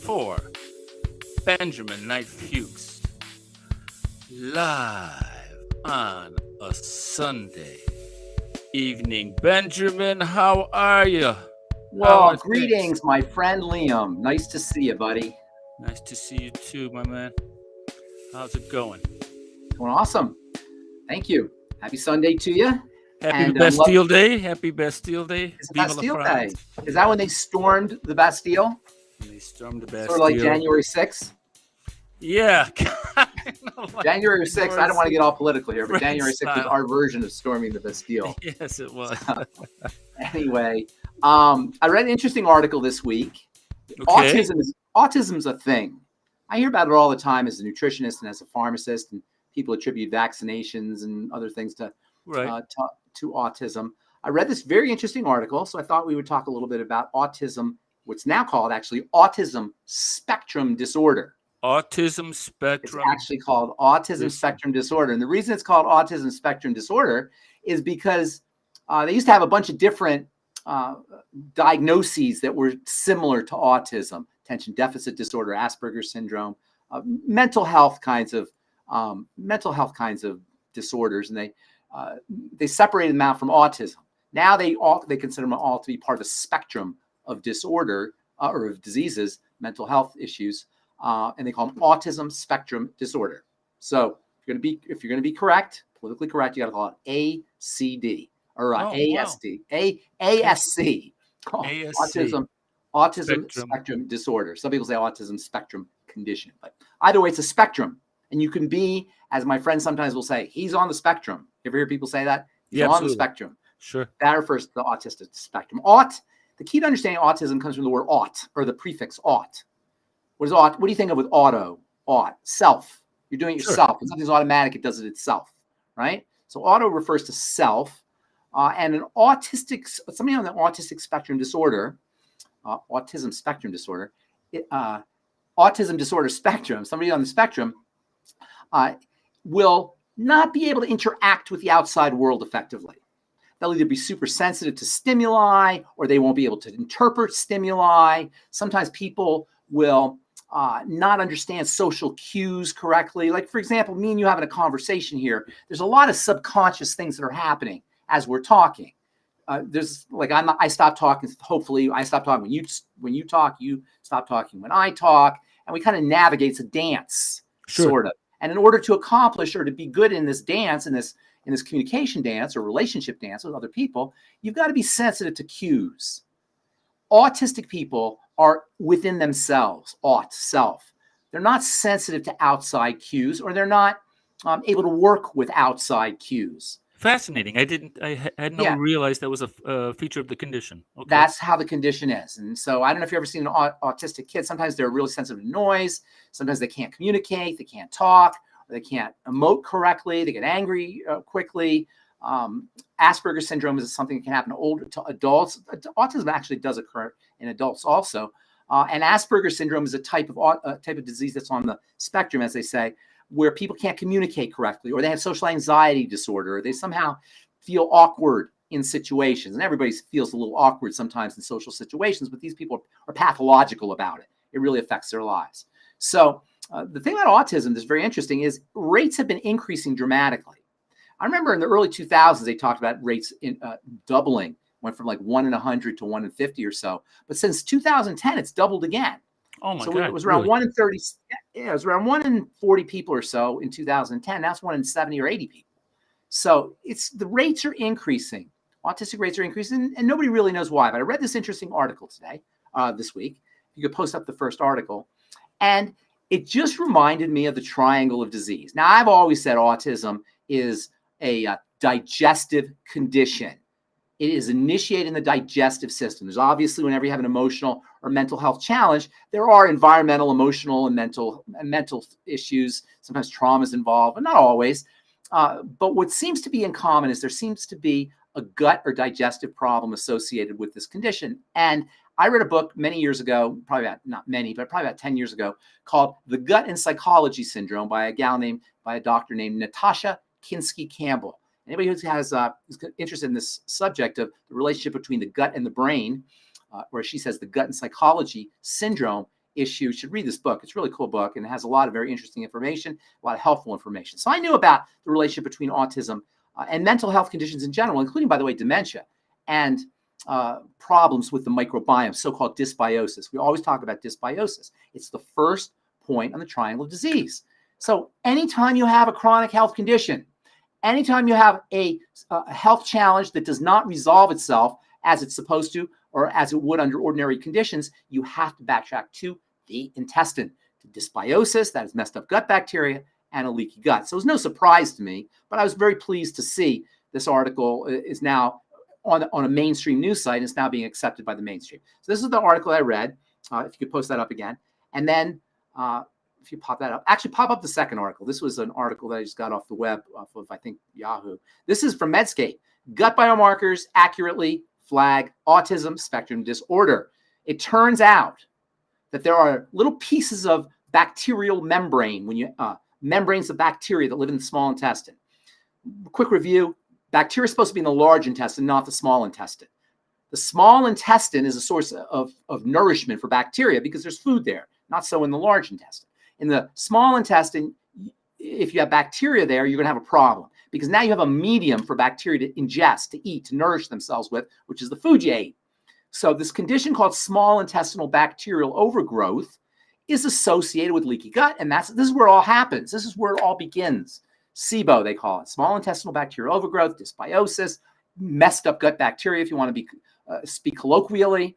for Benjamin Knight Fuchs, live on a Sunday evening. Benjamin, how are you? Well, greetings, my friend Liam. Nice to see you, buddy. Nice to see you too, my man. How's it going? Doing awesome. Thank you. Happy Sunday to you. Happy Bastille Day. Happy Bastille Day. It's Viva Bastille la Day. France. Is that when they stormed the Bastille? They stormed the Bastille. Sort of like January 6th? Yeah. January 6th, I don't want to get all political here, but January 6th was style. our version of storming the Bastille. Yes, it was. Anyway, I read an interesting article this week. Okay. Autism's a thing. I hear about it all the time as a nutritionist and as a pharmacist, and people attribute vaccinations and other things to autism. I read this very interesting article, so I thought we would talk a little bit about autism, what's now called actually autism spectrum disorder. Autism spectrum. It's actually called autism spectrum disorder. And the reason it's called autism spectrum disorder is because they used to have a bunch of different diagnoses that were similar to autism: attention deficit disorder, Asperger's syndrome, mental health kinds of disorders, and they separated them out from autism. Now they consider them all to be part of a spectrum of disorder or of diseases, mental health issues, and they call them autism spectrum disorder. So if you're going to be correct, politically correct, you got to call it ACD or ASD, ASC, autism spectrum disorder. Some people say autism spectrum condition, but either way, it's a spectrum. And you can be, as my friends sometimes will say, he's on the spectrum. You ever hear people say that? He's on the spectrum. Sure. That refers to the autistic spectrum. The key to understanding autism comes from the word aut, or the prefix aut. What is aut? What do you think of with auto? Aut, self. You're doing it yourself. When something's automatic, it does it itself, right? So auto refers to self. And somebody on the autistic spectrum disorder, autism spectrum disorder, autism disorder spectrum, somebody on the spectrum will not be able to interact with the outside world effectively. They'll either be super sensitive to stimuli, or they won't be able to interpret stimuli. Sometimes people will not understand social cues correctly. Like, for example, me and you having a conversation here, there's a lot of subconscious things that are happening as we're talking. I stop talking. Hopefully, I stop talking when you talk. You stop talking when I talk, and we kind of navigate. It's a dance, sort of. And in order to accomplish or to be good in this dance, in this communication dance or relationship dance with other people, you've got to be sensitive to cues. Autistic people are within themselves, self. They're not sensitive to outside cues, or they're not able to work with outside cues. Fascinating. I had not realized that was a feature of the condition. Okay. That's how the condition is. And so I don't know if you've ever seen an autistic kid. Sometimes they're really sensitive to noise. Sometimes they can't communicate. They can't talk. Or they can't emote correctly. They get angry quickly. Asperger's syndrome is something that can happen to adults. Autism actually does occur in adults also. And Asperger's syndrome is a type of disease that's on the spectrum, as they say, where people can't communicate correctly, or they have social anxiety disorder, or they somehow feel awkward in situations. And everybody feels a little awkward sometimes in social situations, but these people are pathological about it. It really affects their lives. So the thing about autism that's very interesting is rates have been increasing dramatically. I remember in the early 2000s, they talked about rates doubling, went from like 1 in 100 to 1 in 50 or so. But since 2010, it's doubled again. Oh my God! It was around 1 in 30. Yeah, it was around 1 in 40 people or so in 2010. Now it's 1 in 70 or 80 people. So the rates are increasing. Autistic rates are increasing, and nobody really knows why. But I read this interesting article today, this week. You could post up the first article, and it just reminded me of the triangle of disease. Now, I've always said autism is a digestive condition. It is initiated in the digestive system. There's obviously, whenever you have an emotional or mental health challenge, there are environmental, emotional, and mental issues. Sometimes trauma is involved, but not always. But what seems to be in common is there seems to be a gut or digestive problem associated with this condition. And I read a book many years ago, probably about 10 years ago, called The Gut and Psychology Syndrome by a doctor named Natasha Kinsky-Campbell. Anybody who is interested in this subject of the relationship between the gut and the brain, where she says the gut and psychology syndrome issue should read this book. It's a really cool book, and it has a lot of very interesting information, a lot of helpful information. So I knew about the relationship between autism and mental health conditions in general, including, by the way, dementia and problems with the microbiome, so-called dysbiosis. We always talk about dysbiosis. It's the first point on the triangle of disease. So anytime you have a chronic health condition, anytime you have a health challenge that does not resolve itself as it's supposed to, or as it would under ordinary conditions, you have to backtrack to the intestine, to dysbiosis, that is messed up gut bacteria, and a leaky gut. So it was no surprise to me, but I was very pleased to see this article is now on a mainstream news site, and it's now being accepted by the mainstream. So this is the article I read. If you could post that up again. And then if you pop that up, actually pop up the second article. This was an article that I just got off the web, off of, I think, Yahoo. This is from Medscape. Gut biomarkers accurately flag autism spectrum disorder. It turns out that there are little pieces of bacterial membrane, membranes of bacteria that live in the small intestine. Quick review. Bacteria is supposed to be in the large intestine, not the small intestine. The small intestine is a source of nourishment for bacteria because there's food there, not so in the large intestine. In the small intestine, if you have bacteria there, you're going to have a problem because now you have a medium for bacteria to ingest, to eat, to nourish themselves with, which is the food you ate. So this condition called small intestinal bacterial overgrowth is associated with leaky gut, and this is where it all happens. This is where it all begins. SIBO, they call it, small intestinal bacterial overgrowth, dysbiosis, messed up gut bacteria, if you want to speak colloquially.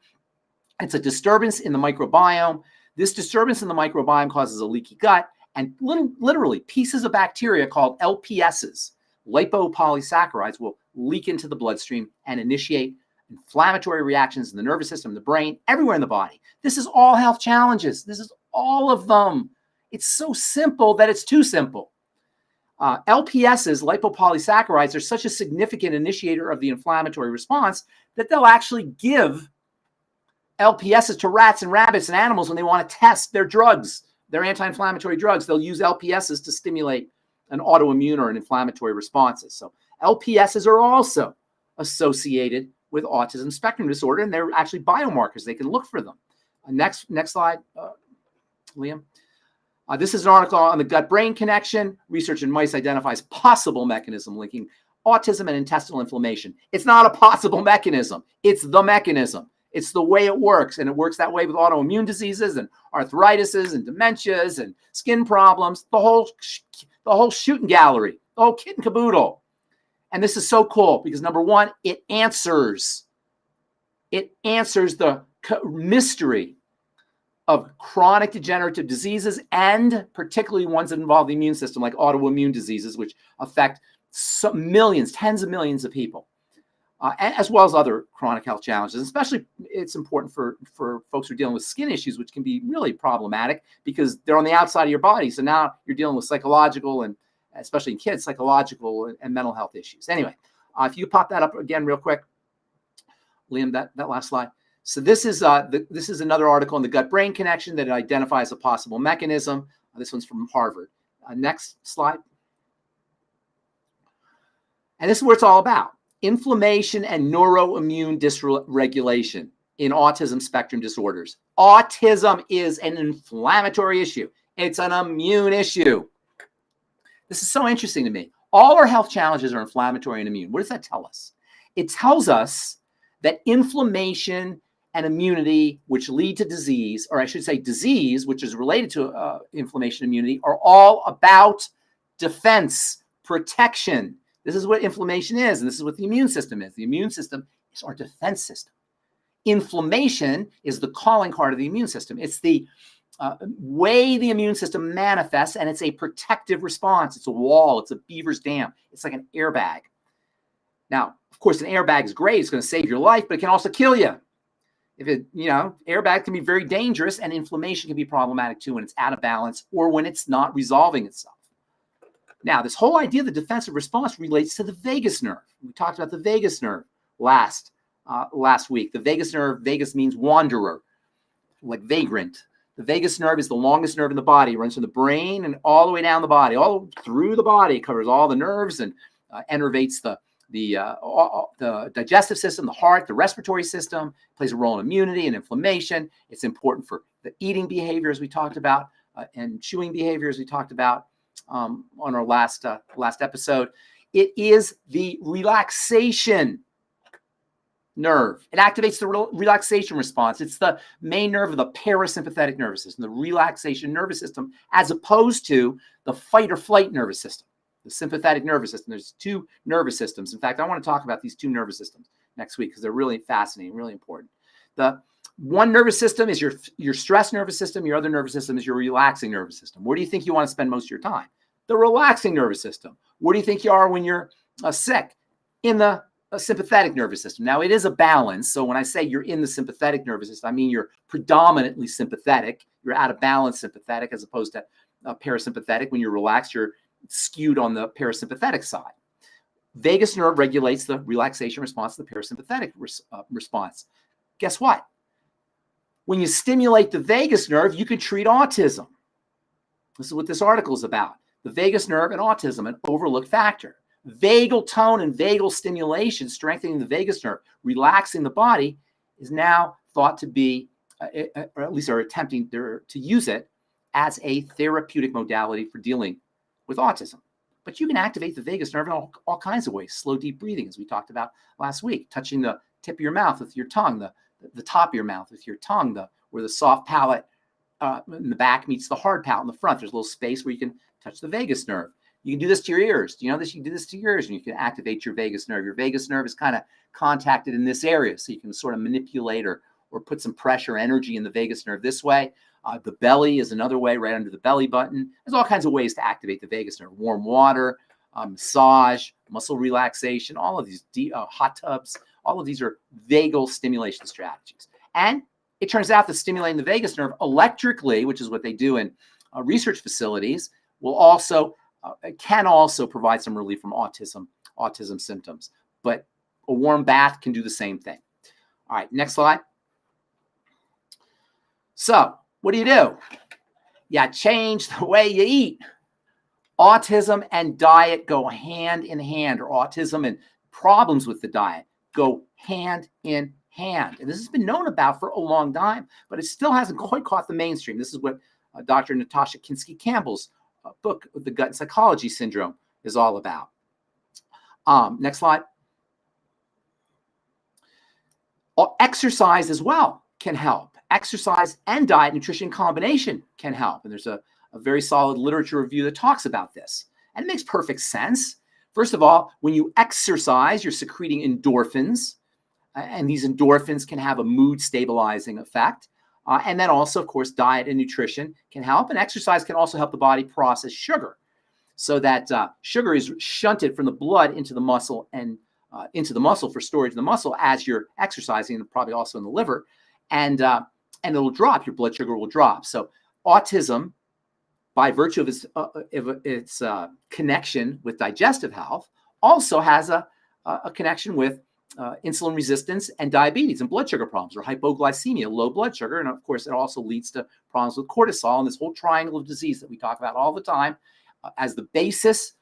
It's a disturbance in the microbiome. This disturbance in the microbiome causes a leaky gut, and literally pieces of bacteria called LPSs, lipopolysaccharides, will leak into the bloodstream and initiate inflammatory reactions in the nervous system, the brain, everywhere in the body. This is all health challenges. This is all of them. It's so simple that it's too simple. LPSs, lipopolysaccharides, are such a significant initiator of the inflammatory response that they'll actually give LPSs to rats and rabbits and animals when they want to test their drugs, their anti-inflammatory drugs. They'll use LPSs to stimulate an autoimmune or an inflammatory responses. So LPSs are also associated with autism spectrum disorder, and they're actually biomarkers. They can look for them. Next slide, Liam. This is an article on the gut-brain connection. Research in mice identifies possible mechanism linking autism and intestinal inflammation. It's not a possible mechanism. It's the mechanism. It's the way it works, and it works that way with autoimmune diseases and arthritises and dementias and skin problems, the whole shooting gallery, the whole kit and caboodle. And this is so cool because, number one, it answers the mystery of chronic degenerative diseases, and particularly ones that involve the immune system, like autoimmune diseases, which affect millions, tens of millions of people, as well as other chronic health challenges. Especially, it's important for folks who are dealing with skin issues, which can be really problematic because they're on the outside of your body. So now you're dealing with psychological, and especially in kids, psychological and mental health issues. Anyway, if you pop that up again real quick, Liam, that last slide. So this is another article on the gut-brain connection that identifies a possible mechanism. This one's from Harvard. Next slide. And this is what it's all about. Inflammation and neuroimmune dysregulation in autism spectrum disorders. Autism is an inflammatory issue. It's an immune issue. This is so interesting to me. All our health challenges are inflammatory and immune. What does that tell us? It tells us that inflammation and immunity, which lead to disease, or I should say disease, which is related to inflammation and immunity, are all about defense, protection. This is what inflammation is, and this is what the immune system is. The immune system is our defense system. Inflammation is the calling card of the immune system. It's the way the immune system manifests, and it's a protective response. It's a wall. It's a beaver's dam. It's like an airbag. Now, of course, an airbag is great. It's going to save your life, but it can also kill you. Airbag can be very dangerous, and inflammation can be problematic too when it's out of balance or when it's not resolving itself. Now, this whole idea of the defensive response relates to the vagus nerve. We talked about the vagus nerve last week. The vagus nerve, vagus means wanderer, like vagrant. The vagus nerve is the longest nerve in the body. It runs from the brain and all the way down the body, all through the body. It covers all the nerves and innervates the digestive system, the heart, the respiratory system, plays a role in immunity and inflammation. It's important for the eating behavior, as we talked about, and chewing behavior, as we talked about on our last episode. It is the relaxation nerve. It activates the relaxation response. It's the main nerve of the parasympathetic nervous system, the relaxation nervous system, as opposed to the fight or flight nervous system, the sympathetic nervous system. There's two nervous systems. In fact, I want to talk about these two nervous systems next week because they're really fascinating, really important. The one nervous system is your stress nervous system. Your other nervous system is your relaxing nervous system. Where do you think you want to spend most of your time? The relaxing nervous system. Where do you think you are when you're sick? In the sympathetic nervous system. Now, it is a balance. So when I say you're in the sympathetic nervous system, I mean you're predominantly sympathetic. You're out of balance sympathetic as opposed to parasympathetic. When you're relaxed, you're skewed on the parasympathetic side. Vagus nerve regulates the relaxation response to the parasympathetic response. Guess what? When you stimulate the vagus nerve, you can treat autism. This is what this article is about. The vagus nerve and autism, an overlooked factor. Vagal tone and vagal stimulation, strengthening the vagus nerve, relaxing the body, is now thought to be, or at least are attempting to use it as a therapeutic modality for dealing with autism. But you can activate the vagus nerve in all kinds of ways. Slow, deep breathing, as we talked about last week, touching the tip of your mouth with your tongue, the top of your mouth with your tongue, where the soft palate in the back meets the hard palate in the front. There's a little space where you can touch the vagus nerve. You can do this to your ears. Do you know this? You can do this to your ears and you can activate your vagus nerve. Your vagus nerve is kind of contacted in this area, so you can sort of manipulate or put some pressure, energy in the vagus nerve this way. The belly is another way, right under the belly button. There's all kinds of ways to activate the vagus nerve. Warm water, massage, muscle relaxation, all of these hot tubs, all of these are vagal stimulation strategies. And it turns out that stimulating the vagus nerve electrically, which is what they do in research facilities, can also provide some relief from autism symptoms. But a warm bath can do the same thing. All right, next slide. So what do? You change the way you eat. Autism and diet go hand in hand, or autism and problems with the diet go hand in hand. And this has been known about for a long time, but it still hasn't quite caught the mainstream. This is what Dr. Natasha Kinsky-Campbell's book, The Gut and Psychology Syndrome, is all about. Next slide. Exercise as well can help. Exercise and diet nutrition combination can help. And there's a very solid literature review that talks about this. And it makes perfect sense. First of all, when you exercise, you're secreting endorphins. And these endorphins can have a mood stabilizing effect. And then also, of course, diet and nutrition can help. And exercise can also help the body process sugar so that sugar is shunted from the blood into the muscle and into the muscle for storage in the muscle as you're exercising, and probably also in the liver. And it'll drop. Your blood sugar will drop. So autism, by virtue of its connection with digestive health, also has a connection with insulin resistance and diabetes and blood sugar problems, or hypoglycemia, low blood sugar. And of course, it also leads to problems with cortisol and this whole triangle of disease that we talk about all the time as the basis,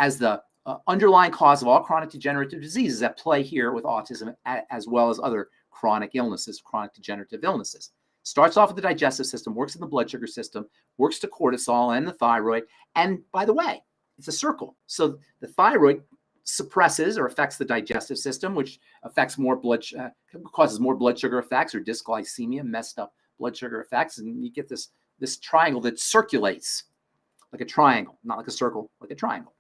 as the underlying cause of all chronic degenerative diseases at play here with autism, as well as other chronic illnesses, chronic degenerative illnesses. Starts off with the digestive system, works in the blood sugar system, works to cortisol and the thyroid. And by the way, it's a circle. So the thyroid suppresses or affects the digestive system, which affects causes more blood sugar effects or dysglycemia, messed up blood sugar effects. And you get this triangle that circulates like a triangle, not like a circle, like a triangle.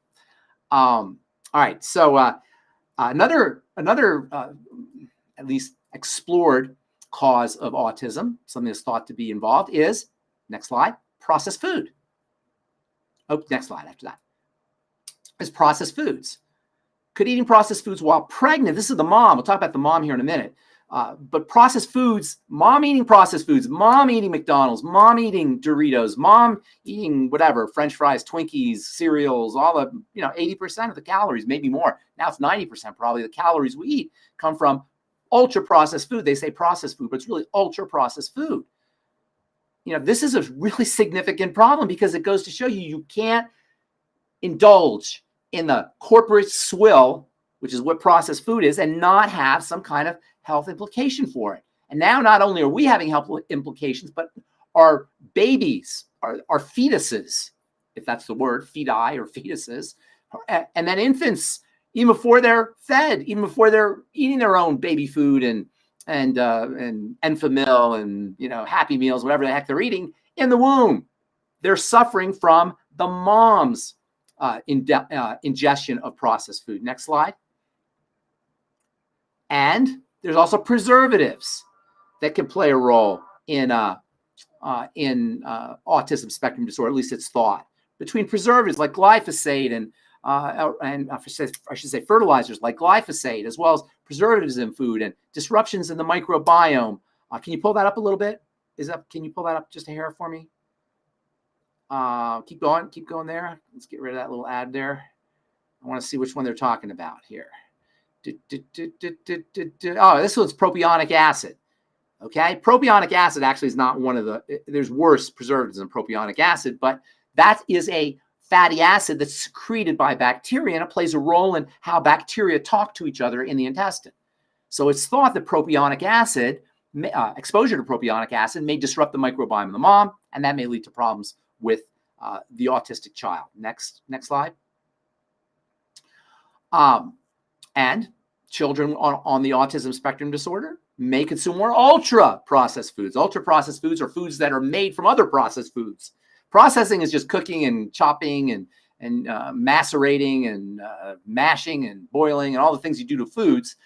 All right. So another at least explored cause of autism, something that's thought to be involved, is, next slide, processed food. Oh, next slide after that is processed foods. Could eating processed foods while pregnant, this is the mom, we'll talk about the mom here in a minute, but processed foods, mom eating processed foods, mom eating McDonald's, mom eating Doritos, mom eating whatever, French fries, Twinkies, cereals, all of, 80% of the calories, maybe more. Now it's 90% probably the calories we eat come from ultra processed food. They say processed food, but it's really ultra processed food. This is a really significant problem because it goes to show you can't indulge in the corporate swill, which is what processed food is, and not have some kind of health implication for it. And now not only are we having health implications, but our babies, our fetuses, if that's the word, feti or fetuses, and then infants, even before they're fed, even before they're eating their own baby food and Enfamil and, you know, Happy Meals, whatever the heck they're eating in the womb, they're suffering from the mom's ingestion of processed food. Next slide. And there's also preservatives that can play a role in autism spectrum disorder. At least it's thought. Between preservatives like glyphosate and I should say fertilizers like glyphosate, as well as preservatives in food and disruptions in the microbiome. Can you pull that up a little bit? Can you pull that up just a hair for me? Keep going there. Let's get rid of that little ad there. I want to see which one they're talking about here. Oh, this one's propionic acid. Okay, propionic acid actually is not one of the, there's worse preservatives than propionic acid, but that is a fatty acid that's secreted by bacteria, and it plays a role in how bacteria talk to each other in the intestine. So it's thought that propionic acid, exposure to propionic acid may disrupt the microbiome of the mom, and that may lead to problems with the autistic child. Next slide. And children on the autism spectrum disorder may consume more ultra-processed foods. Ultra-processed foods are foods that are made from other processed foods. Processing is just cooking and chopping and macerating and mashing and boiling and all the things you do to foods.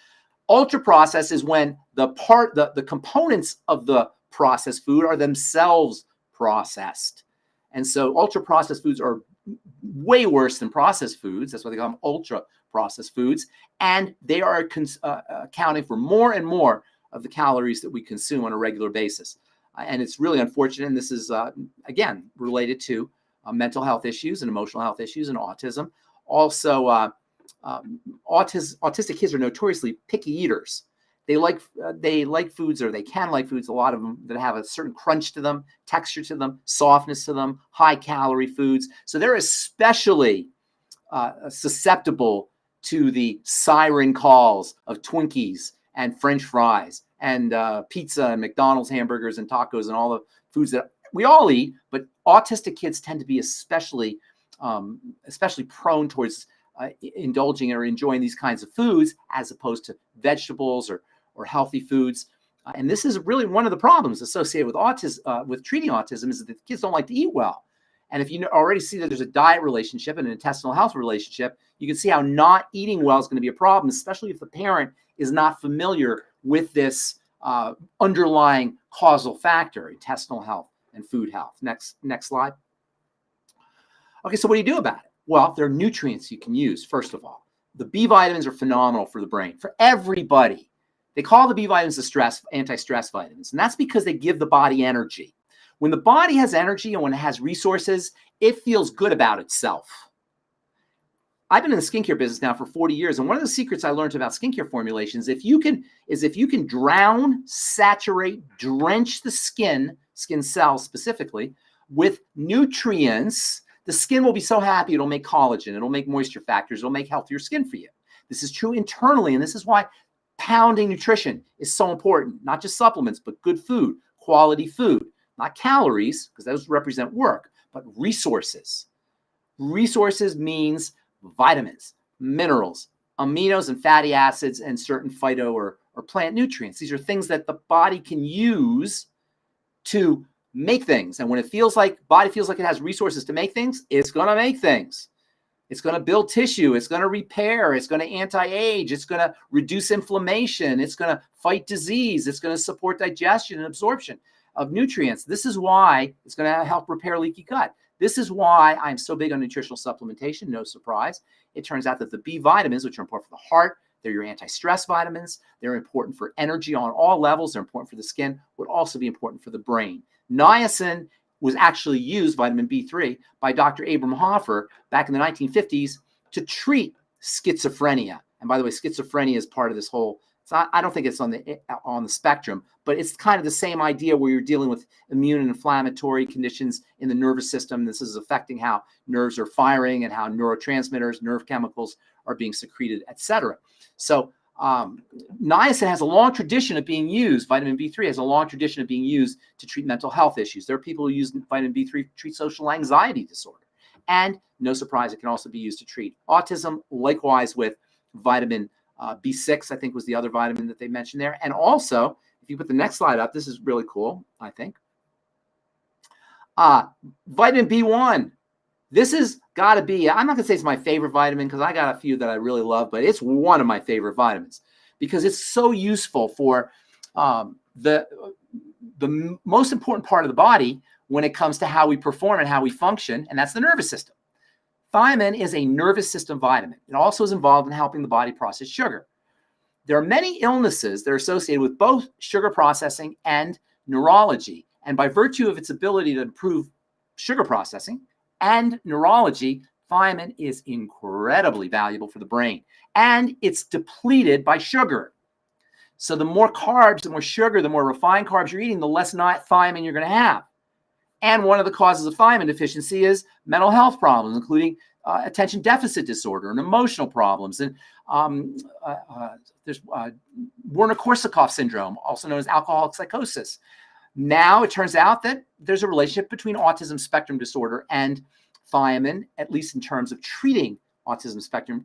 Ultra-processed is when the components of the processed food are themselves processed. And so ultra-processed foods are way worse than processed foods. That's why they call them ultra-processed foods. And they are accounting for more and more of the calories that we consume on a regular basis. And it's really unfortunate. And this is, again, related to mental health issues and emotional health issues and autism. Also, autistic kids are notoriously picky eaters. They like foods, or they can like foods, a lot of them, that have a certain crunch to them, texture to them, softness to them, high calorie foods. So they're especially susceptible to the siren calls of Twinkies and French fries and pizza and McDonald's hamburgers and tacos and all the foods that we all eat. But autistic kids tend to be especially prone towards indulging or enjoying these kinds of foods as opposed to vegetables or healthy foods. And this is really one of the problems associated with autism, with treating autism, is that the kids don't like to eat well. And if you already see that there's a diet relationship and an intestinal health relationship, you can see how not eating well is going to be a problem, especially if the parent is not familiar with this underlying causal factor, intestinal health and food health. Next slide. Okay, so what do you do about it? Well, there are nutrients you can use, first of all. The B vitamins are phenomenal for the brain, for everybody. They call the B vitamins the anti-stress vitamins, and that's because they give the body energy. When the body has energy and when it has resources, it feels good about itself. I've been in the skincare business now for 40 years, and one of the secrets I learned about skincare formulations, if you can drown, saturate, drench the skin cells specifically, with nutrients, the skin will be so happy. It'll make collagen, it'll make moisture factors, it'll make healthier skin for you. This is true internally, and this is why pounding nutrition is so important. Not just supplements, but good food, quality food. Not calories, because those represent work, but resources. Resources means vitamins, minerals, aminos and fatty acids, and certain phyto or plant nutrients. These are things that the body can use to make things. And when body feels like it has resources to make things, it's going to make things. It's going to build tissue. It's going to repair. It's going to anti-age. It's going to reduce inflammation. It's going to fight disease. It's going to support digestion and absorption of nutrients. This is why it's going to help repair leaky gut. This is why I'm so big on nutritional supplementation. No surprise. It turns out that the B vitamins, which are important for the heart, they're your anti-stress vitamins. They're important for energy on all levels. They're important for the skin, would also be important for the brain. Niacin was actually used, vitamin B3, by Dr. Abram Hoffer back in the 1950s to treat schizophrenia. And by the way, schizophrenia is part of this whole, I don't think it's on the spectrum, but it's kind of the same idea where you're dealing with immune and inflammatory conditions in the nervous system. This is affecting how nerves are firing and how neurotransmitters, nerve chemicals are being secreted, etc. So Niacin has a long tradition of being used. Vitamin B3 has a long tradition of being used to treat mental health issues. There are people who use vitamin B3 to treat social anxiety disorder. And no surprise, it can also be used to treat autism. Likewise with vitamin B6, I think was the other vitamin that they mentioned there. And also, if you put the next slide up, this is really cool, I think. Vitamin B1. This has got to be, I'm not going to say it's my favorite vitamin because I got a few that I really love, but it's one of my favorite vitamins because it's so useful for the most important part of the body when it comes to how we perform and how we function, and that's the nervous system. Thiamine is a nervous system vitamin. It also is involved in helping the body process sugar. There are many illnesses that are associated with both sugar processing and neurology, and by virtue of its ability to improve sugar processing and neurology, thiamine is incredibly valuable for the brain, and it's depleted by sugar. So the more carbs, the more sugar, the more refined carbs you're eating, the less thiamine you're going to have. And one of the causes of thiamine deficiency is mental health problems, including attention deficit disorder and emotional problems. And there's Werner-Korsakoff syndrome, also known as alcoholic psychosis. Now it turns out that there's a relationship between autism spectrum disorder and thiamine, at least in terms of treating autism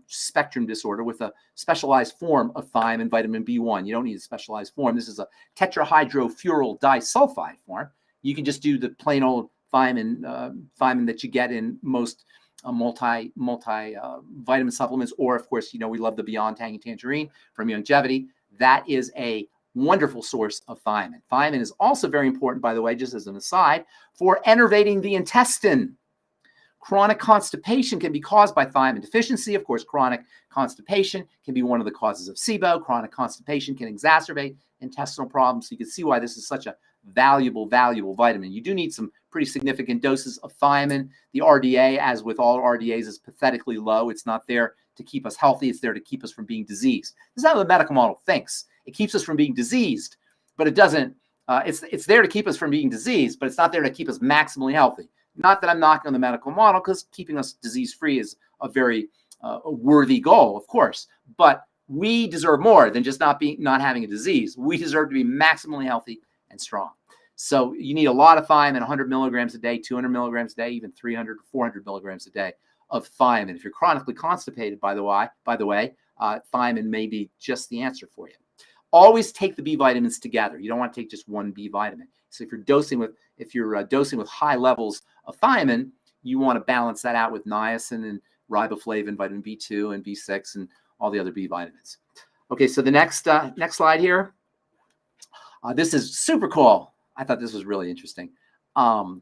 spectrum disorder with a specialized form of thiamine, vitamin B1. You don't need a specialized form. This is a tetrahydrofuryl disulfide form. You can just do the plain old thiamine that you get in most vitamin supplements, or of course, we love the Beyond Tangy Tangerine from Longevity. That is a wonderful source of thiamine. Thiamine is also very important, by the way, just as an aside, for enervating the intestine. Chronic constipation can be caused by thiamine deficiency. Of course, chronic constipation can be one of the causes of SIBO. Chronic constipation can exacerbate intestinal problems. So you can see why this is such a valuable vitamin. You do need some pretty significant doses of thiamine. The RDA, as with all RDAs, is pathetically low. It's not there to keep us healthy. It's there to keep us from being diseased. This is how the medical model thinks. It keeps us from being diseased, but it doesn't. It's there to keep us from being diseased, but it's not there to keep us maximally healthy. Not that I'm knocking on the medical model, because keeping us disease-free is a very worthy goal, of course. But we deserve more than just not having a disease. We deserve to be maximally healthy and strong. So you need a lot of thiamine, 100 milligrams a day, 200 milligrams a day, even 300 to 400 milligrams a day of thiamine. If you're chronically constipated, by the way, thiamine may be just the answer for you. Always take the B vitamins together. You don't want to take just one B vitamin. So if you're dosing with high levels of thiamine, you want to balance that out with niacin and riboflavin, vitamin B2 and B6, and all the other B vitamins. Okay, so the next slide here. This is super cool. I thought this was really interesting. Autism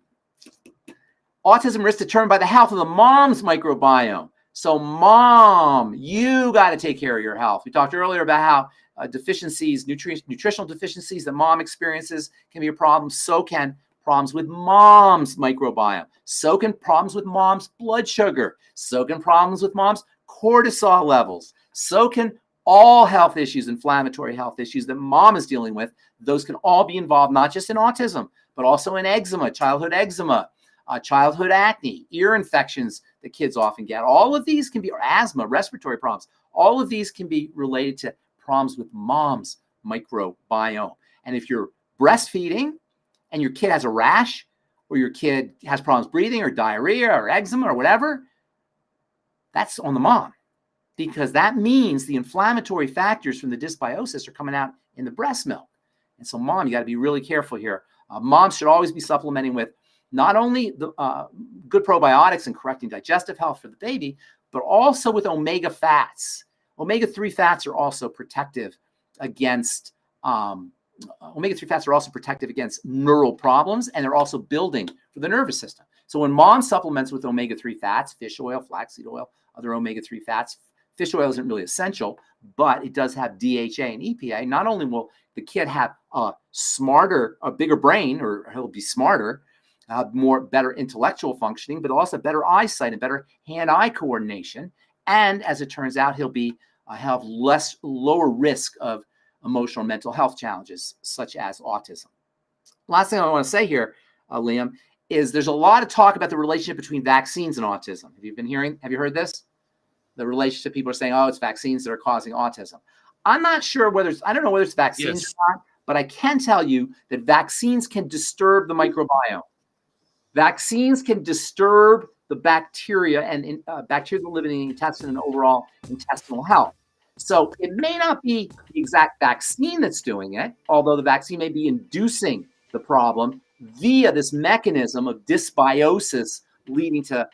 risk determined by the health of the mom's microbiome. So mom, you got to take care of your health. We talked earlier about how deficiencies, nutritional deficiencies that mom experiences can be a problem. So can problems with mom's microbiome. So can problems with mom's blood sugar. So can problems with mom's cortisol levels. So can all health issues, inflammatory health issues that mom is dealing with. Those can all be involved, not just in autism, but also in eczema, childhood acne, ear infections that kids often get. All of these can be, or asthma, respiratory problems. All of these can be related to problems with mom's microbiome. And if you're breastfeeding and your kid has a rash, or your kid has problems breathing or diarrhea or eczema or whatever, that's on the mom, because that means the inflammatory factors from the dysbiosis are coming out in the breast milk. And so mom, you got to be really careful here. Moms should always be supplementing with not only the good probiotics and correcting digestive health for the baby, but also with omega fats. Omega-3 fats are also protective against neural problems, and they're also building for the nervous system. So when mom supplements with omega-3 fats, fish oil, flaxseed oil, other omega-3 fats, fish oil isn't really essential, but it does have DHA and EPA. Not only will the kid have a bigger brain, or he'll be smarter, better intellectual functioning, but also better eyesight and better hand-eye coordination. And as it turns out, he'll have lower risk of emotional and mental health challenges, such as autism. Last thing I want to say here, Liam, is there's a lot of talk about the relationship between vaccines and autism. Have you heard this? The relationship, people are saying, oh, it's vaccines that are causing autism. I'm not sure I don't know whether it's vaccines Yes. or not, but I can tell you that vaccines can disturb the microbiome. Vaccines can disturb the bacteria and bacteria that live in the intestine and overall intestinal health. So it may not be the exact vaccine that's doing it, although the vaccine may be inducing the problem via this mechanism of dysbiosis leading to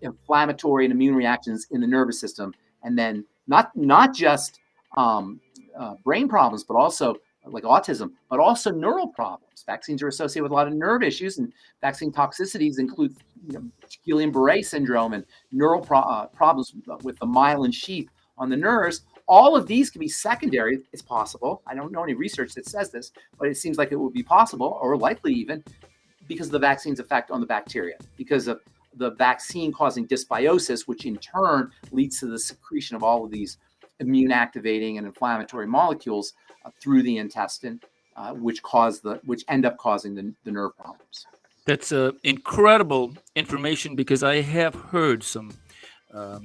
inflammatory and immune reactions in the nervous system, and then not just brain problems, but also like autism, but also neural problems. Vaccines are associated with a lot of nerve issues, and vaccine toxicities include Guillain-Barré syndrome and neural problems with the myelin sheath on the nerves. All of these can be secondary. It's possible. I don't know any research that says this, but it seems like it would be possible, or likely even, because of the vaccine's effect on the bacteria, because of the vaccine causing dysbiosis, which in turn leads to the secretion of all of these immune activating and inflammatory molecules through the intestine, which end up causing the nerve problems. That's incredible information, because I have heard some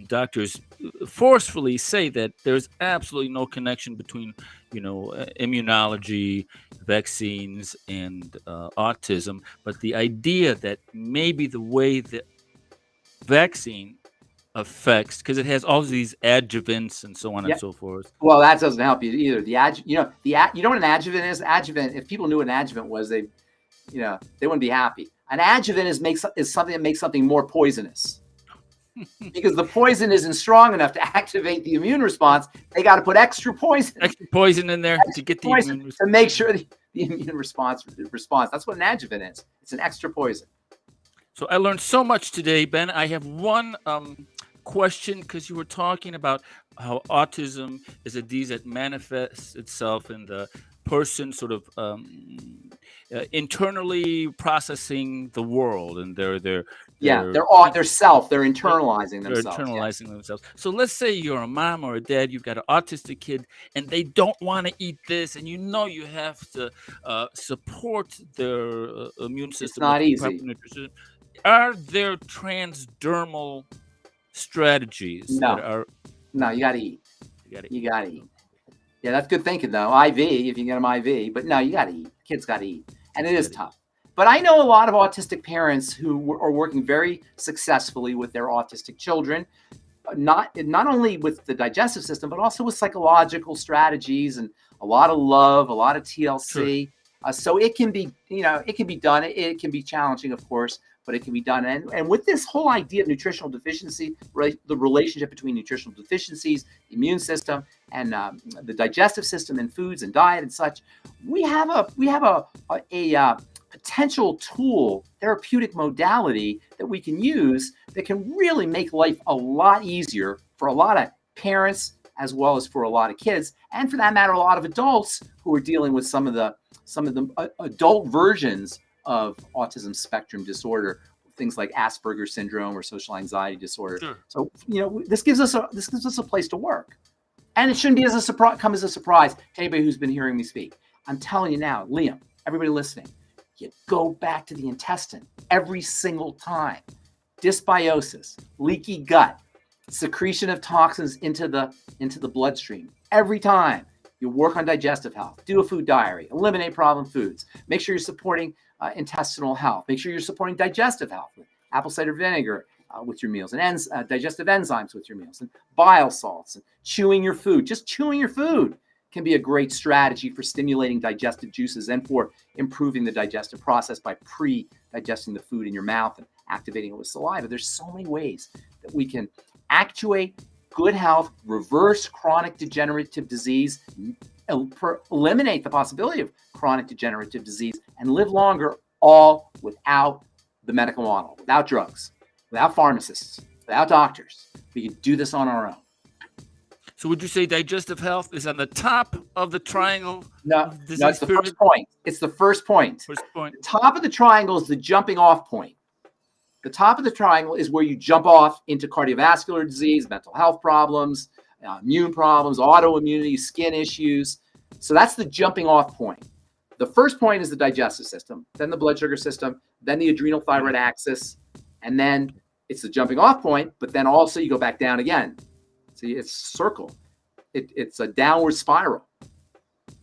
doctors forcefully say that there's absolutely no connection between, immunology, vaccines, and autism. But the idea that maybe the way the vaccine affects, because it has all of these adjuvants and so on and so forth. Well, that doesn't help you either. You know what an adjuvant is? Adjuvant. If people knew what an adjuvant was, they wouldn't be happy. An adjuvant is something that makes something more poisonous. Because the poison isn't strong enough to activate the immune response. They got to put extra poison in there to get the immune response, to make sure the immune response. That's what an adjuvant is. It's an extra poison. So I learned so much today, Ben. I have one question, because you were talking about how autism is a disease that manifests itself in the person sort of internally processing the world, and they're internalizing themselves. They're internalizing themselves. So let's say you're a mom or a dad, you've got an autistic kid, and they don't want to eat this, and you have to support their immune system. It's not easy. Nutrition. Are there transdermal strategies? No, you got to eat. You got to eat. Yeah, that's good thinking, though. IV, if you can get them IV. But no, you got to eat. Kids got to eat. And it is tough. But I know a lot of autistic parents who are working very successfully with their autistic children, not only with the digestive system, but also with psychological strategies and a lot of love, a lot of TLC. Sure. So it can be, it can be done. It can be challenging, of course, but it can be done. And with this whole idea of nutritional deficiency, the relationship between nutritional deficiencies, the immune system, and the digestive system, and foods and diet and such, we have a potential tool, therapeutic modality that we can use that can really make life a lot easier for a lot of parents, as well as for a lot of kids, and for that matter, a lot of adults who are dealing with some of the adult versions of autism spectrum disorder, things like Asperger's syndrome or social anxiety disorder. Sure. So this gives us a place to work, and it shouldn't be come as a surprise to anybody who's been hearing me speak. I'm telling you now, Liam, everybody listening, you go back to the intestine every single time. Dysbiosis, leaky gut, secretion of toxins into the bloodstream. Every time you work on digestive health, do a food diary, eliminate problem foods, make sure you're supporting intestinal health, make sure you're supporting digestive health with apple cider vinegar with your meals, and digestive enzymes with your meals, and bile salts, and chewing your food. Just chewing your food can be a great strategy for stimulating digestive juices and for improving the digestive process by pre-digesting the food in your mouth and activating it with saliva. There's so many ways that we can actuate good health, reverse chronic degenerative disease, eliminate the possibility of chronic degenerative disease, and live longer, all without the medical model, without drugs, without pharmacists, without doctors. We can do this on our own. So would you say digestive health is on the top of the triangle? No, it's the first point. It's the first point. First point. The top of the triangle is the jumping off point. The top of the triangle is where you jump off into cardiovascular disease, mental health problems, immune problems, autoimmunity, skin issues. So that's the jumping off point. The first point is the digestive system, then the blood sugar system, then the adrenal thyroid axis, and then it's the jumping off point, but then also you go back down again. See, it's a circle. it's a downward spiral.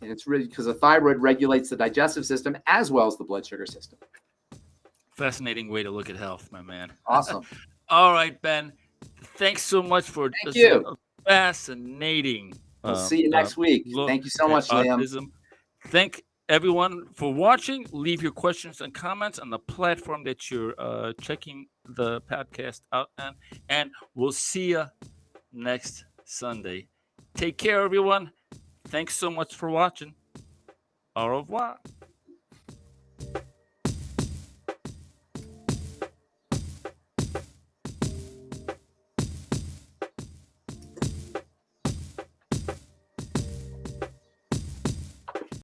And it's really because the thyroid regulates the digestive system as well as the blood sugar system. Fascinating way to look at health, my man. Awesome. All right, Ben. Thanks so much for Thank you. a fascinating. We'll see you next week. Look Thank you so at much, Liam. autism. Thank everyone for watching. Leave your questions and comments on the platform that you're checking the podcast out on, and we'll see you next Sunday. Take care, everyone. Thanks so much for watching. Au revoir.